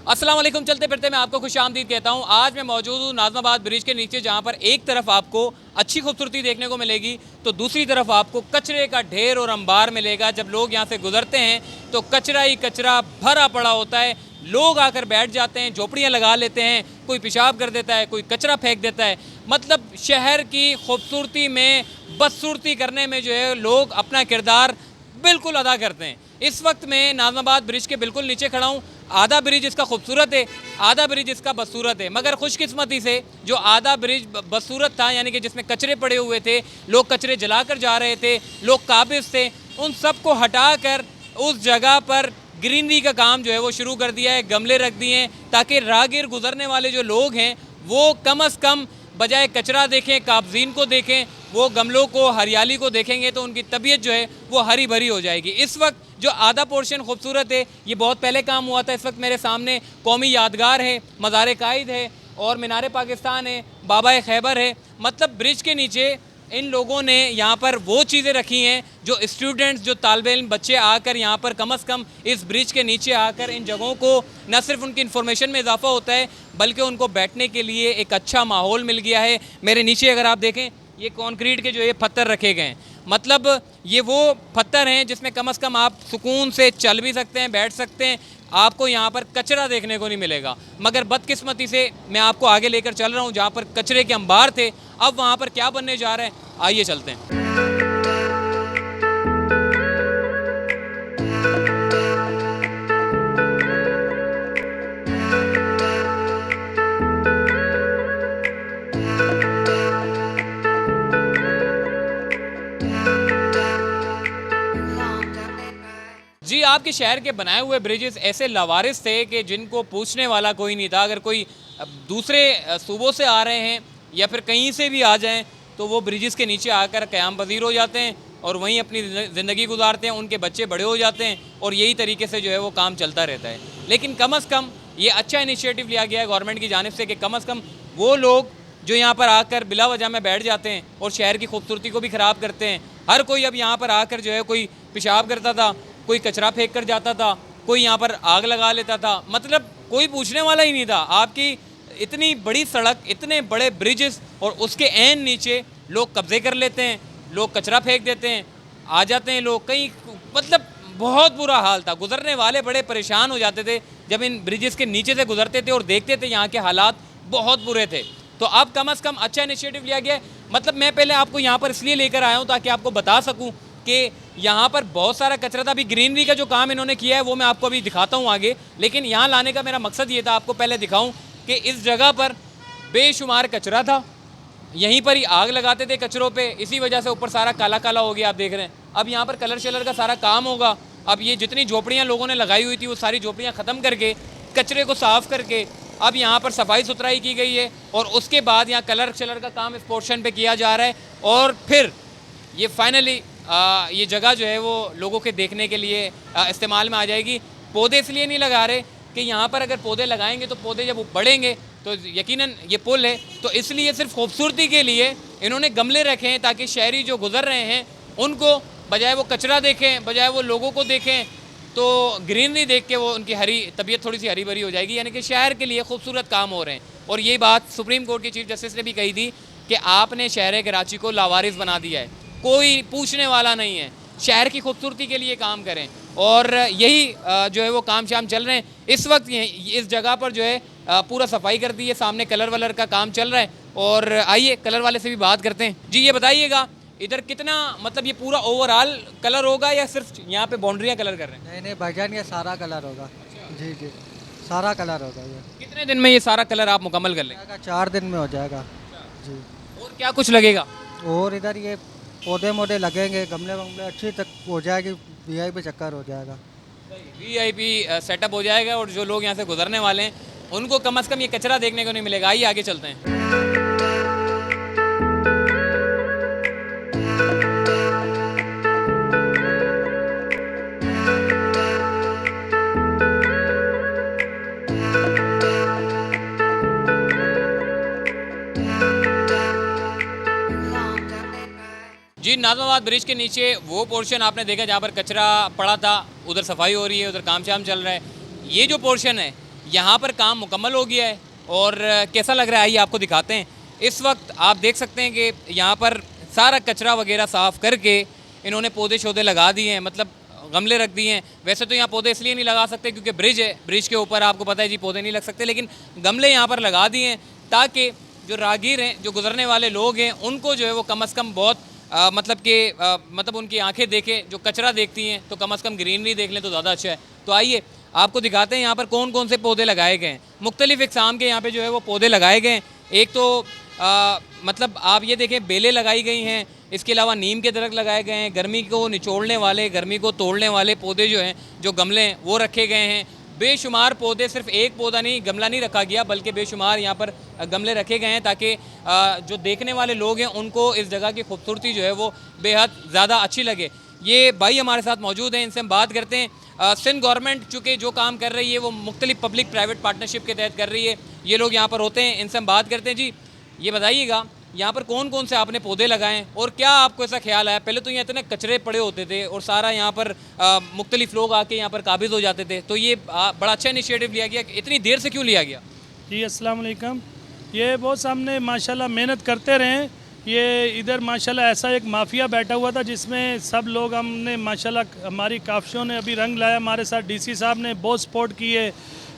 अस्सलाम वालेकुम। चलते फिरते मैं आपको खुशामदीद कहता हूँ। आज मैं मौजूद हूँ नाज़माबाद ब्रिज के नीचे, जहाँ पर एक तरफ आपको अच्छी खूबसूरती देखने को मिलेगी तो दूसरी तरफ आपको कचरे का ढेर और अंबार मिलेगा। जब लोग यहाँ से गुजरते हैं तो कचरा ही कचरा भरा पड़ा होता है। लोग आकर बैठ जाते हैं, झोपड़ियाँ लगा लेते हैं, कोई पेशाब कर देता है, कोई कचरा फेंक देता है। मतलब शहर की खूबसूरती में बदसूरती करने में जो है लोग अपना किरदार बिल्कुल अदा करते हैं। इस वक्त मैं नाज़माबाद ब्रिज के बिल्कुल नीचे खड़ा हूँ। आधा ब्रिज इसका खूबसूरत है, आधा ब्रिज इसका बदसूरत है। मगर खुशकिस्मती से जो आधा ब्रिज बदसूरत था, यानी कि जिसमें कचरे पड़े हुए थे, लोग कचरे जलाकर जा रहे थे, लोग काबिज थे, उन सब को हटा कर उस जगह पर ग्रीनरी का काम जो है वो शुरू कर दिया है। गमले रख दिए हैं ताकि राहगीर गुजरने वाले जो लोग हैं वो कम अज़ कम बजाय कचरा देखें, काबजीन को देखें, वो गमलों को, हरियाली को देखेंगे तो उनकी तबीयत जो है वो हरी भरी हो जाएगी। इस वक्त जो आधा पोर्शन खूबसूरत है, ये बहुत पहले काम हुआ था। इस वक्त मेरे सामने कौमी यादगार है, मज़ार कायद है और मीनार पाकिस्तान है, बाबा खैबर है। मतलब ब्रिज के नीचे इन लोगों ने यहाँ पर वो चीज़ें रखी हैं जो स्टूडेंट्स, जो तालिबे इल्म बच्चे आकर यहाँ पर कम अज़ कम इस ब्रिज के नीचे आकर इन जगहों को न सिर्फ उनकी इन्फॉर्मेशन में इजाफा होता है बल्कि उनको बैठने के लिए एक अच्छा माहौल मिल गया है। मेरे नीचे अगर आप देखें, ये कंक्रीट के जो ये पत्थर रखे गए हैं, मतलब ये वो पत्थर हैं जिसमें कम अज़ कम आप सुकून से चल भी सकते हैं, बैठ सकते हैं। आपको यहाँ पर कचरा देखने को नहीं मिलेगा। मगर बदकिस्मती से मैं आपको आगे लेकर चल रहा हूँ जहाँ पर कचरे के अंबार थे। अब वहाँ पर क्या बनने जा रहा है, आइए चलते हैं। जी, आपके शहर के बनाए हुए ब्रिजेस ऐसे लावारिस थे कि जिनको पूछने वाला कोई नहीं था। अगर कोई दूसरे सूबों से आ रहे हैं या फिर कहीं से भी आ जाएं तो वो ब्रिजेस के नीचे आकर क़याम पज़ीर हो जाते हैं और वहीं अपनी ज़िंदगी गुजारते हैं। उनके बच्चे बड़े हो जाते हैं और यही तरीके से जो है वो काम चलता रहता है। लेकिन कम अज़ कम ये अच्छा इनिशिएटिव लिया गया है गवर्नमेंट की जानिब से कि कम अज़ कम वो लोग जो यहाँ पर आकर बिला वजह में बैठ जाते हैं और शहर की खूबसूरती को भी ख़राब करते हैं। हर कोई अब यहाँ पर आकर जो है कोई पेशाब करता था, कोई कचरा फेंक कर जाता था, कोई यहाँ पर आग लगा लेता था। मतलब कोई पूछने वाला ही नहीं था। आपकी इतनी बड़ी सड़क, इतने बड़े ब्रिजेस और उसके ऐन नीचे लोग कब्जे कर लेते हैं, लोग कचरा फेंक देते हैं, आ जाते हैं लोग कहीं। मतलब बहुत बुरा हाल था। गुजरने वाले बड़े परेशान हो जाते थे जब इन ब्रिजेस के नीचे से गुजरते थे और देखते थे यहाँ के हालात बहुत बुरे थे। तो अब कम अज़ कम अच्छा इनिशिएटिव लिया गया है। मतलब मैं पहले आपको यहाँ पर इसलिए लेकर आया हूँ ताकि आपको बता सकूँ कि यहाँ पर बहुत सारा कचरा था। अभी ग्रीनरी का जो काम इन्होंने किया है वो मैं आपको अभी दिखाता हूँ आगे। लेकिन यहाँ लाने का मेरा मकसद ये था, आपको पहले दिखाऊँ कि इस जगह पर बेशुमार कचरा था। यहीं पर ही आग लगाते थे कचरों पे, इसी वजह से ऊपर सारा काला काला हो गया, आप देख रहे हैं। अब यहाँ पर कलर शलर का सारा काम होगा। अब ये जितनी झोपड़ियाँ लोगों ने लगाई हुई थी वो सारी झोपड़ियाँ ख़त्म करके, कचरे को साफ़ करके अब यहाँ पर सफाई सुथराई की गई है और उसके बाद यहाँ कलर शलर का काम इस पोर्शन पे किया जा रहा है। और फिर ये फाइनली ये जगह जो है वो लोगों के देखने के लिए इस्तेमाल में आ जाएगी। पौधे इसलिए नहीं लगा रहे कि यहाँ पर अगर पौधे लगाएंगे तो पौधे जब बढ़ेंगे तो यकीनन ये पुल है, तो इसलिए सिर्फ खूबसूरती के लिए इन्होंने गमले रखे हैं ताकि शहरी जो गुजर रहे हैं उनको बजाय वो कचरा देखें, बजाय वो लोगों को देखें, तो ग्रीनरी देख के वो उनकी हरी तबीयत थोड़ी सी हरी भरी हो जाएगी। यानी कि शहर के लिए खूबसूरत काम हो रहे हैं। और ये बात सुप्रीम कोर्ट के चीफ जस्टिस ने भी कही थी कि आपने शहर कराची को लावारिस बना दिया है, कोई पूछने वाला नहीं है। शहर की खूबसूरती के लिए काम करें और यही जो है वो काम शाम चल रहे हैं। इस वक्त इस जगह पर जो है पूरा सफाई कर दी है, सामने कलर वलर का काम चल रहा है। और आइए कलर वाले से भी बात करते हैं। जी, ये बताइएगा इधर कितना, मतलब ये पूरा ओवरऑल कलर होगा या सिर्फ यहाँ पे बाउंड्रियाँ कलर कर रहे हैं? नहीं नहीं भाईजान, ये सारा कलर होगा। जी जी, सारा कलर होगा। ये कितने दिन में ये सारा कलर आप मुकम्मल कर लेंगे? 4 दिन में हो जाएगा जी। और क्या कुछ लगेगा? और इधर ये पौधे मोधे लगेंगे, गमले वमले अच्छी तक हो जाएगी, वीआईपी चक्कर हो जाएगा। वीआईपी सेटअप हो जाएगा और जो लोग यहाँ से गुजरने वाले हैं उनको कम अज़ कम ये कचरा देखने को नहीं मिलेगा। आइए आगे चलते हैं। जी, नाज़माबाद ब्रिज के नीचे वो पोर्शन आपने देखा जहाँ पर कचरा पड़ा था, उधर सफाई हो रही है, उधर काम शाम चल रहा है। ये जो पोर्शन है यहाँ पर काम मुकम्मल हो गया है और कैसा लग रहा है आइए आपको दिखाते हैं। इस वक्त आप देख सकते हैं कि यहाँ पर सारा कचरा वगैरह साफ़ करके इन्होंने पौधे शौधे लगा दिए हैं, मतलब गमले रख दिए हैं। वैसे तो यहाँ पौधे इसलिए नहीं लगा सकते क्योंकि ब्रिज है, ब्रिज के ऊपर आपको पता है जी पौधे नहीं लग सकते, लेकिन गमले यहाँ पर लगा दिए हैं ताकि जो राहगीर हैं, जो गुजरने वाले लोग हैं, उनको जो है वो कम अज़ कम बहुत मतलब कि मतलब उनकी आंखें देखें, जो कचरा देखती हैं तो कम अज़ कम ग्रीनरी देख लें तो ज़्यादा अच्छा है। तो आइए आपको दिखाते हैं यहाँ पर कौन कौन से पौधे लगाए गए हैं। मुख्तलिफ़ इक़साम के यहाँ पे जो है वो पौधे लगाए गए हैं। एक तो मतलब आप ये देखें बेलें लगाई गई हैं, इसके अलावा नीम के दरख्त लगाए गए हैं, गर्मी को निचोड़ने वाले, गर्मी को तोड़ने वाले पौधे जो हैं, जो गमले हैं वो रखे गए हैं। बेशुमार पौधे, सिर्फ एक पौधा नहीं, गमला नहीं रखा गया, बल्कि बेशुमार यहाँ पर गमले रखे गए हैं ताकि जो देखने वाले लोग हैं उनको इस जगह की खूबसूरती जो है वो बेहद ज़्यादा अच्छी लगे। ये भाई हमारे साथ मौजूद हैं, इनसे हम बात करते हैं। सिंध गवर्नमेंट चूँकि जो काम कर रही है वो मुख्तलिफ पब्लिक प्राइवेट पार्टनरशिप के तहत कर रही है। ये लोग यहाँ पर होते हैं, इनसे हम बात करते हैं। जी ये बताइएगा यहाँ पर कौन कौन से आपने पौधे लगाए और क्या आपको ऐसा ख्याल आया? पहले तो यहाँ इतने कचरे पड़े होते थे और सारा यहाँ पर मुख्तलिफ लोग आके यहाँ पर काबिज हो जाते थे, तो ये बड़ा अच्छा इनिशिएटिव लिया गया। इतनी देर से क्यों लिया गया? जी अस्सलाम वालेकुम। ये बहुत सामने माशाल्लाह मेहनत करते रहे। ये इधर माशाल्लाह ऐसा एक माफिया बैठा हुआ था जिसमें सब लोग हमने माशाल्लाह हमारी काफियों ने अभी रंग लाया। हमारे साथ डीसी साहब ने बहुत सपोर्ट की है,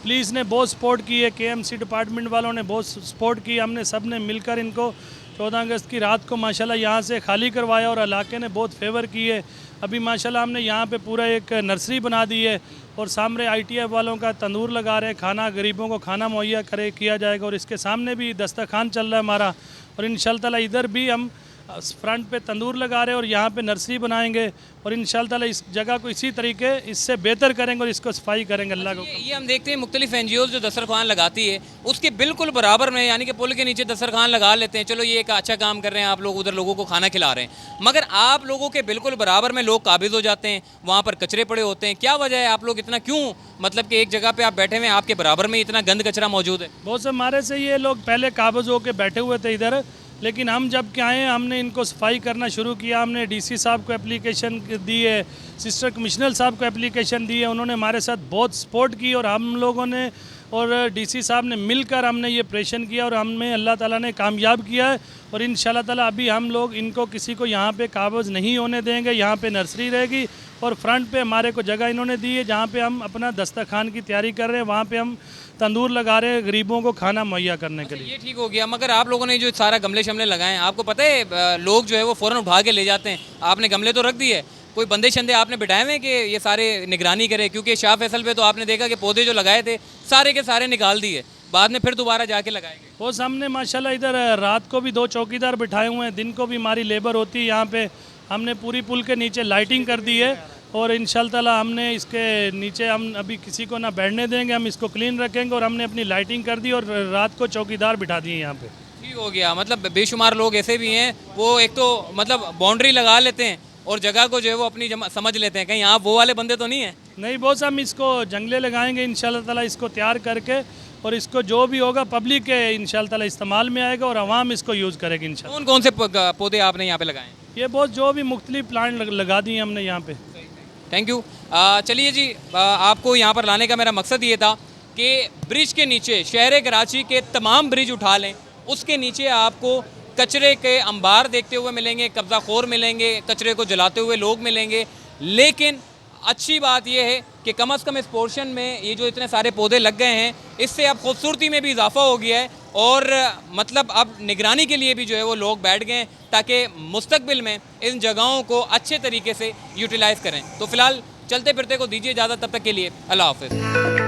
पुलिस ने बहुत सपोर्ट की है, केएमसी डिपार्टमेंट वालों ने बहुत सपोर्ट की। हमने सब ने मिलकर इनको 14 अगस्त की रात को माशाल्लाह यहाँ से खाली करवाया और इलाके ने बहुत फेवर की है। अभी माशाल्लाह हमने यहाँ पे पूरा एक नर्सरी बना दी है और सामने आईटीएफ वालों का तंदूर लगा रहे हैं, खाना गरीबों को खाना मुहैया किया जाएगा। और इसके सामने भी दस्तरखान चल रहा है हमारा, और इंशाअल्लाह ताला इधर भी हम फ्रंट पे तंदूर लगा रहे हैं और यहाँ पे नर्सरी बनाएंगे और इंशाअल्लाह ताला इस जगह को इसी तरीके इससे बेहतर करेंगे और इसको सफाई करेंगे अल्लाह को। ये हम देखते हैं मुख्तलिफ NGOs जो दस्तरखान लगाती है उसके बिल्कुल बराबर में, यानी कि पुल के नीचे दस्तरखान लगा लेते हैं। चलो ये एक अच्छा काम कर रहे हैं आप लोग, उधर लोगों को खाना खिला रहे हैं, मगर आप लोगों के बिल्कुल बराबर में लोग काबिज हो जाते हैं, वहाँ पर कचरे पड़े होते हैं। क्या वजह है? आप लोग इतना क्यों, मतलब कि एक जगह पर आप बैठे हुए हैं, आपके बराबर में इतना गंद कचरा मौजूद है? बहुत से हमारे से ये लोग पहले काबिज होकर बैठे हुए थे इधर, लेकिन हम जब के आए हमने इनको सफाई करना शुरू किया। हमने डीसी साहब को एप्लीकेशन दी है, सिस्टर कमिश्नर साहब को एप्लीकेशन दी है, उन्होंने हमारे साथ बहुत सपोर्ट की और हम लोगों ने और डीसी साहब ने मिलकर हमने ये ऑपरेशन किया और हमें अल्लाह ताला ने कामयाब किया है। और इंशाल्लाह ताला अभी हम लोग इनको किसी को यहाँ पे काबिज नहीं होने देंगे। यहाँ पे नर्सरी रहेगी और फ्रंट पे हमारे को जगह इन्होंने दी है जहाँ पे हम अपना दस्तरखान की तैयारी कर रहे हैं, वहाँ पे हम तंदूर लगा रहे हैं गरीबों को खाना मुहैया करने के लिए। ये ठीक हो गया, मगर आप लोगों ने जो सारा गमले शमले लगाए हैं, आपको पता है लोग जो है वो फ़ौरन उठा के ले जाते हैं। आपने गमले तो रख दिए, कोई बंदे शंदे आपने बिठाए हुए हैं कि ये सारे निगरानी करे? क्योंकि शाह फैसल पे तो आपने देखा कि पौधे जो लगाए थे सारे के सारे निकाल दिए, बाद में फिर दोबारा जाके लगाए गए। वो सामने माशाल्लाह इधर रात को भी 2 चौकीदार बिठाए हुए हैं, दिन को भी हमारी लेबर होती है यहाँ पे। हमने पूरी पुल के नीचे लाइटिंग कर दी है और इंशाल्लाह ताला हमने इसके नीचे हम अभी किसी को ना बैठने देंगे, हम इसको क्लीन रखेंगे और हमने अपनी लाइटिंग कर दी और रात को चौकीदार बिठा दिए यहाँ पे। ठीक हो गया, मतलब बेशुमार लोग ऐसे भी हैं, वो एक तो मतलब बाउंड्री लगा लेते हैं और जगह को जो है वो अपनी समझ लेते हैं। कहीं आप वो वाले बंदे तो नहीं हैं? नहीं बहुत हम इसको जंगले लगाएंगे इंशाल्लाह ताला, इसको तैयार करके और इसको जो भी होगा पब्लिक के इंशाल्लाह ताला इस्तेमाल में आएगा और आवाम इसको यूज़ करेगी इंशाल्लाह। कौन कौन से पौधे आपने यहाँ पे लगाए? ये बहुत जो भी मुख्तलिफ प्लांट लगा दिए हमने यहाँ पे। Thank you. चलिए जी, आपको यहाँ पर लाने का मेरा मकसद ये था कि ब्रिज के नीचे शहर कराची के तमाम ब्रिज उठा लें, उसके नीचे आपको कचरे के अंबार देखते हुए मिलेंगे, कब्ज़ा खोर मिलेंगे, कचरे को जलाते हुए लोग मिलेंगे। लेकिन अच्छी बात यह है कि कम अज़ कम इस पोर्शन में ये जो इतने सारे पौधे लग गए हैं, इससे अब खूबसूरती में भी इजाफा हो गया है और मतलब अब निगरानी के लिए भी जो है वो लोग बैठ गए हैं ताकि मुस्तकबिल में इन जगहों को अच्छे तरीके से यूटिलाइज़ करें। तो फ़िलहाल चलते फिरते को दीजिए इजाज़त, तब तक के लिए अल्लाह हाफ़िज़।